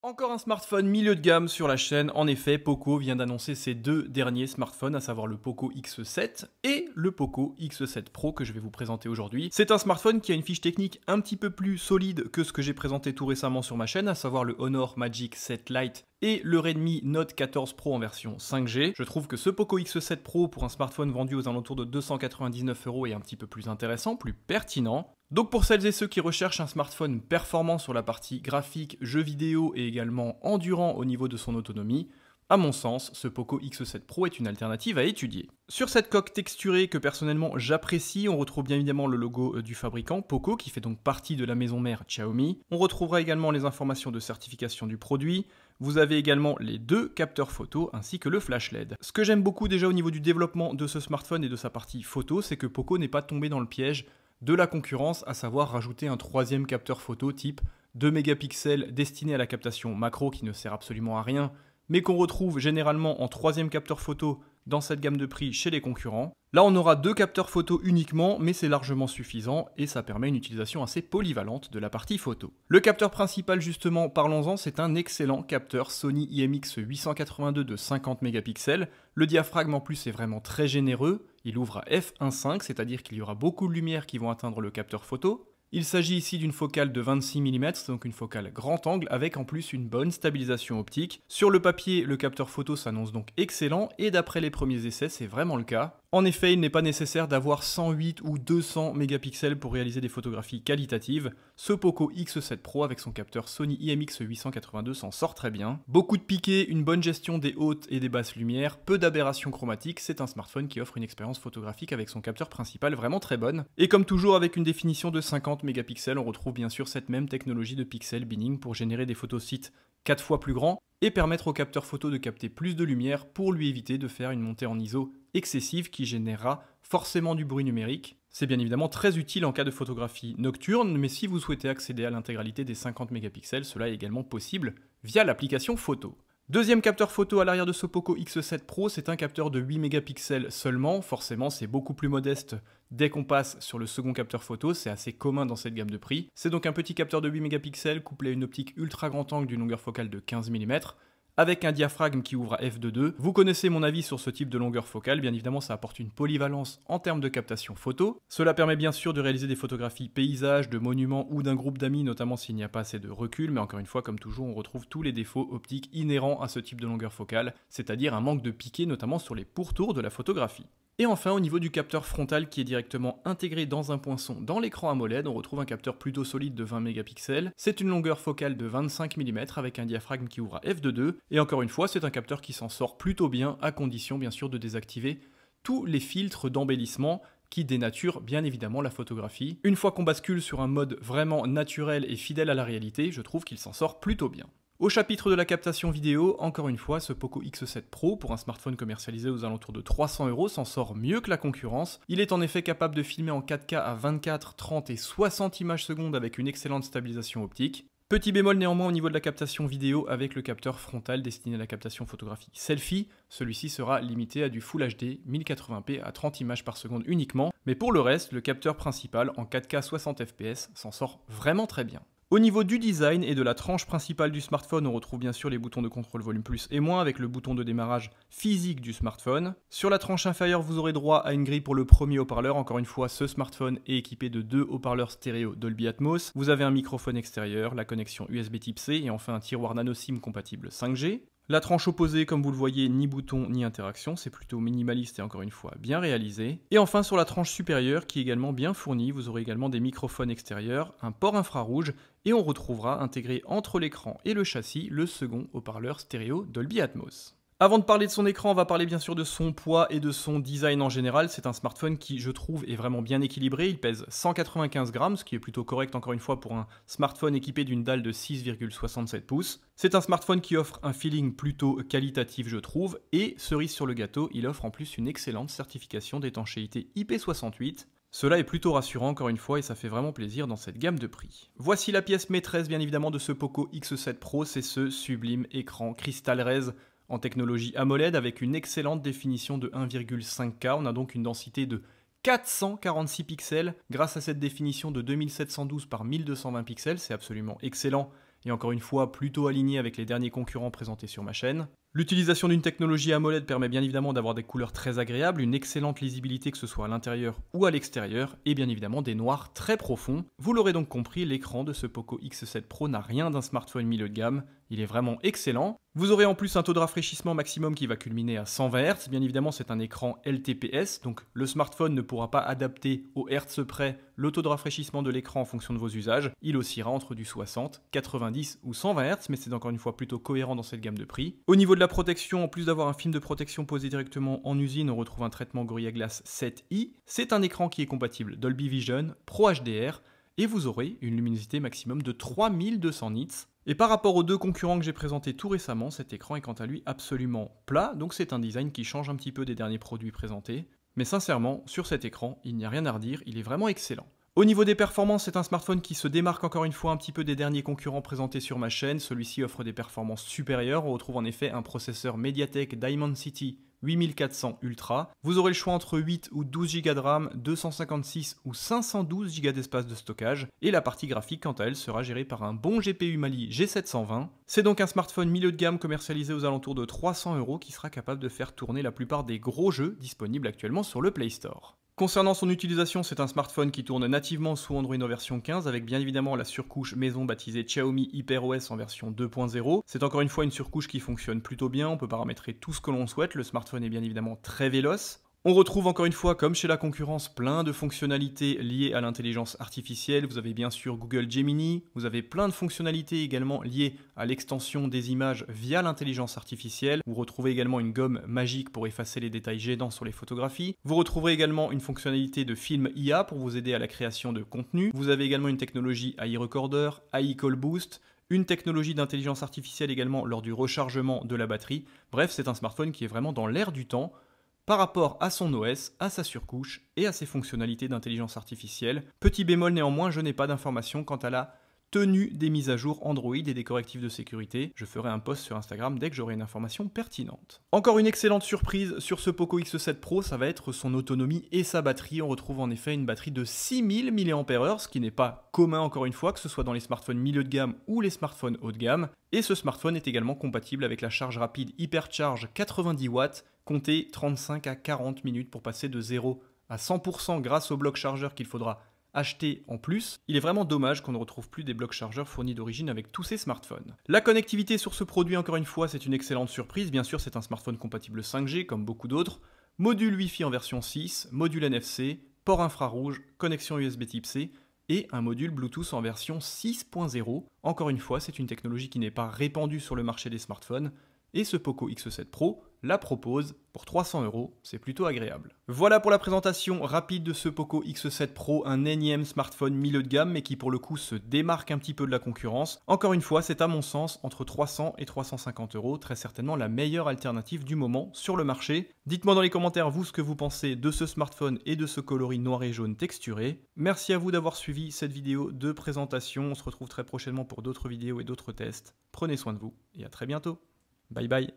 Encore un smartphone milieu de gamme sur la chaîne. En effet, Poco vient d'annoncer ses deux derniers smartphones, à savoir le Poco X7 et le Poco X7 Pro que je vais vous présenter aujourd'hui. C'est un smartphone qui a une fiche technique un petit peu plus solide que ce que j'ai présenté tout récemment sur ma chaîne, à savoir le Honor Magic 7 Lite et le Redmi Note 14 Pro en version 5G. Je trouve que ce Poco X7 Pro pour un smartphone vendu aux alentours de 299 € est un petit peu plus intéressant, plus pertinent. Donc pour celles et ceux qui recherchent un smartphone performant sur la partie graphique, jeux vidéo et également endurant au niveau de son autonomie, à mon sens, ce Poco X7 Pro est une alternative à étudier. Sur cette coque texturée que personnellement j'apprécie, on retrouve bien évidemment le logo du fabricant, Poco, qui fait donc partie de la maison mère Xiaomi. On retrouvera également les informations de certification du produit. Vous avez également les deux capteurs photo ainsi que le flash LED. Ce que j'aime beaucoup déjà au niveau du développement de ce smartphone et de sa partie photo, c'est que Poco n'est pas tombé dans le piège de la concurrence, à savoir rajouter un troisième capteur photo type 2 mégapixels destiné à la captation macro qui ne sert absolument à rien, mais qu'on retrouve généralement en troisième capteur photo dans cette gamme de prix chez les concurrents. Là, on aura deux capteurs photo uniquement, mais c'est largement suffisant et ça permet une utilisation assez polyvalente de la partie photo. Le capteur principal, justement, parlons-en, c'est un excellent capteur Sony IMX 882 de 50 mégapixels. Le diaphragme en plus est vraiment très généreux, il ouvre à f1.5, c'est-à-dire qu'il y aura beaucoup de lumière qui vont atteindre le capteur photo. Il s'agit ici d'une focale de 26 mm, donc une focale grand angle avec en plus une bonne stabilisation optique. Sur le papier, le capteur photo s'annonce donc excellent et d'après les premiers essais, c'est vraiment le cas. En effet, il n'est pas nécessaire d'avoir 108 ou 200 mégapixels pour réaliser des photographies qualitatives. Ce Poco X7 Pro avec son capteur Sony IMX 882 s'en sort très bien. Beaucoup de piquets, une bonne gestion des hautes et des basses lumières, peu d'aberrations chromatiques, c'est un smartphone qui offre une expérience photographique avec son capteur principal vraiment très bonne. Et comme toujours avec une définition de 50 mégapixels, on retrouve bien sûr cette même technologie de pixel binning pour générer des photosites 4 fois plus grands et permettre au capteur photo de capter plus de lumière pour lui éviter de faire une montée en ISO excessive qui générera forcément du bruit numérique. C'est bien évidemment très utile en cas de photographie nocturne, mais si vous souhaitez accéder à l'intégralité des 50 mégapixels, cela est également possible via l'application photo. Deuxième capteur photo à l'arrière de ce Poco X7 Pro, c'est un capteur de 8 mégapixels seulement. Forcément, c'est beaucoup plus modeste dès qu'on passe sur le second capteur photo, c'est assez commun dans cette gamme de prix. C'est donc un petit capteur de 8 mégapixels couplé à une optique ultra grand angle d'une longueur focale de 15 mm, avec un diaphragme qui ouvre à f2.2. Vous connaissez mon avis sur ce type de longueur focale, bien évidemment ça apporte une polyvalence en termes de captation photo. Cela permet bien sûr de réaliser des photographies paysages, de monuments ou d'un groupe d'amis, notamment s'il n'y a pas assez de recul, mais encore une fois, comme toujours, on retrouve tous les défauts optiques inhérents à ce type de longueur focale, c'est-à-dire un manque de piqué, notamment sur les pourtours de la photographie. Et enfin, au niveau du capteur frontal qui est directement intégré dans un poinçon dans l'écran AMOLED, on retrouve un capteur plutôt solide de 20 mégapixels. C'est une longueur focale de 25 mm avec un diaphragme qui ouvre à f2.2. Et encore une fois, c'est un capteur qui s'en sort plutôt bien, à condition bien sûr de désactiver tous les filtres d'embellissement qui dénaturent bien évidemment la photographie. Une fois qu'on bascule sur un mode vraiment naturel et fidèle à la réalité, je trouve qu'il s'en sort plutôt bien. Au chapitre de la captation vidéo, encore une fois, ce Poco X7 Pro, pour un smartphone commercialisé aux alentours de 300 €, s'en sort mieux que la concurrence. Il est en effet capable de filmer en 4K à 24, 30 et 60 images secondes avec une excellente stabilisation optique. Petit bémol néanmoins au niveau de la captation vidéo avec le capteur frontal destiné à la captation photographique selfie, celui-ci sera limité à du Full HD 1080p à 30 images par seconde uniquement, mais pour le reste, le capteur principal en 4K 60 fps s'en sort vraiment très bien. Au niveau du design et de la tranche principale du smartphone, on retrouve bien sûr les boutons de contrôle volume plus et moins avec le bouton de démarrage physique du smartphone. Sur la tranche inférieure, vous aurez droit à une grille pour le premier haut-parleur. Encore une fois, ce smartphone est équipé de deux haut-parleurs stéréo Dolby Atmos. Vous avez un microphone extérieur, la connexion USB Type C et enfin un tiroir nano SIM compatible 5G. La tranche opposée, comme vous le voyez, ni bouton ni interaction, c'est plutôt minimaliste et encore une fois bien réalisé. Et enfin sur la tranche supérieure, qui est également bien fournie, vous aurez également des microphones extérieurs, un port infrarouge, et on retrouvera intégré entre l'écran et le châssis le second haut-parleur stéréo Dolby Atmos. Avant de parler de son écran, on va parler bien sûr de son poids et de son design en général. C'est un smartphone qui, je trouve, est vraiment bien équilibré. Il pèse 195 grammes, ce qui est plutôt correct encore une fois pour un smartphone équipé d'une dalle de 6,67 pouces. C'est un smartphone qui offre un feeling plutôt qualitatif, je trouve, et cerise sur le gâteau, il offre en plus une excellente certification d'étanchéité IP68. Cela est plutôt rassurant encore une fois et ça fait vraiment plaisir dans cette gamme de prix. Voici la pièce maîtresse bien évidemment de ce Poco X7 Pro, c'est ce sublime écran Crystal Rez en technologie AMOLED avec une excellente définition de 1,5K. On a donc une densité de 446 pixels grâce à cette définition de 2712 par 1220 pixels, c'est absolument excellent et encore une fois plutôt aligné avec les derniers concurrents présentés sur ma chaîne. L'utilisation d'une technologie AMOLED permet bien évidemment d'avoir des couleurs très agréables, une excellente lisibilité que ce soit à l'intérieur ou à l'extérieur, et bien évidemment des noirs très profonds. Vous l'aurez donc compris, l'écran de ce Poco X7 Pro n'a rien d'un smartphone milieu de gamme, il est vraiment excellent. Vous aurez en plus un taux de rafraîchissement maximum qui va culminer à 120 Hz, bien évidemment c'est un écran LTPS, donc le smartphone ne pourra pas adapter au Hertz près le taux de rafraîchissement de l'écran en fonction de vos usages, il oscillera entre du 60, 90 ou 120 Hz, mais c'est encore une fois plutôt cohérent dans cette gamme de prix. Au niveau de la protection, en plus d'avoir un film de protection posé directement en usine, on retrouve un traitement Gorilla Glass 7i. C'est un écran qui est compatible Dolby Vision, Pro HDR, et vous aurez une luminosité maximum de 3200 nits. Et par rapport aux deux concurrents que j'ai présentés tout récemment, cet écran est quant à lui absolument plat, donc c'est un design qui change un petit peu des derniers produits présentés. Mais sincèrement, sur cet écran, il n'y a rien à redire, il est vraiment excellent. Au niveau des performances, c'est un smartphone qui se démarque encore une fois un petit peu des derniers concurrents présentés sur ma chaîne. Celui-ci offre des performances supérieures. On retrouve en effet un processeur MediaTek Dimensity 8400 Ultra. Vous aurez le choix entre 8 ou 12 Go de RAM, 256 ou 512 Go d'espace de stockage. Et la partie graphique, quant à elle, sera gérée par un bon GPU Mali G720. C'est donc un smartphone milieu de gamme commercialisé aux alentours de 300 € qui sera capable de faire tourner la plupart des gros jeux disponibles actuellement sur le Play Store. Concernant son utilisation, c'est un smartphone qui tourne nativement sous Android en version 15 avec bien évidemment la surcouche maison baptisée Xiaomi HyperOS en version 2.0. C'est encore une fois une surcouche qui fonctionne plutôt bien, on peut paramétrer tout ce que l'on souhaite, le smartphone est bien évidemment très véloce. On retrouve encore une fois, comme chez la concurrence, plein de fonctionnalités liées à l'intelligence artificielle. Vous avez bien sûr Google Gemini, vous avez plein de fonctionnalités également liées à l'extension des images via l'intelligence artificielle. Vous retrouvez également une gomme magique pour effacer les détails gênants sur les photographies. Vous retrouverez également une fonctionnalité de film IA pour vous aider à la création de contenu. Vous avez également une technologie AI Recorder, AI Call Boost, une technologie d'intelligence artificielle également lors du rechargement de la batterie. Bref, c'est un smartphone qui est vraiment dans l'air du temps par rapport à son OS, à sa surcouche et à ses fonctionnalités d'intelligence artificielle. Petit bémol néanmoins, je n'ai pas d'informations quant à la tenue des mises à jour Android et des correctifs de sécurité. Je ferai un post sur Instagram dès que j'aurai une information pertinente. Encore une excellente surprise sur ce Poco X7 Pro, ça va être son autonomie et sa batterie. On retrouve en effet une batterie de 6000 mAh, ce qui n'est pas commun encore une fois, que ce soit dans les smartphones milieu de gamme ou les smartphones haut de gamme. Et ce smartphone est également compatible avec la charge rapide Hypercharge 90 watts, comptez 35 à 40 minutes pour passer de 0 à 100% grâce au bloc chargeur qu'il faudra acheter en plus. Il est vraiment dommage qu'on ne retrouve plus des blocs chargeurs fournis d'origine avec tous ces smartphones. La connectivité sur ce produit, encore une fois, c'est une excellente surprise. Bien sûr, c'est un smartphone compatible 5G comme beaucoup d'autres. Module Wi-Fi en version 6, module NFC, port infrarouge, connexion USB Type C et un module Bluetooth en version 6.0. Encore une fois, c'est une technologie qui n'est pas répandue sur le marché des smartphones. Et ce Poco X7 Pro la propose pour 300 €, c'est plutôt agréable. Voilà pour la présentation rapide de ce Poco X7 Pro, un énième smartphone milieu de gamme mais qui pour le coup se démarque un petit peu de la concurrence. Encore une fois, c'est à mon sens entre 300 et 350 €, très certainement la meilleure alternative du moment sur le marché. Dites-moi dans les commentaires vous ce que vous pensez de ce smartphone et de ce coloris noir et jaune texturé. Merci à vous d'avoir suivi cette vidéo de présentation, on se retrouve très prochainement pour d'autres vidéos et d'autres tests. Prenez soin de vous et à très bientôt. Bye bye.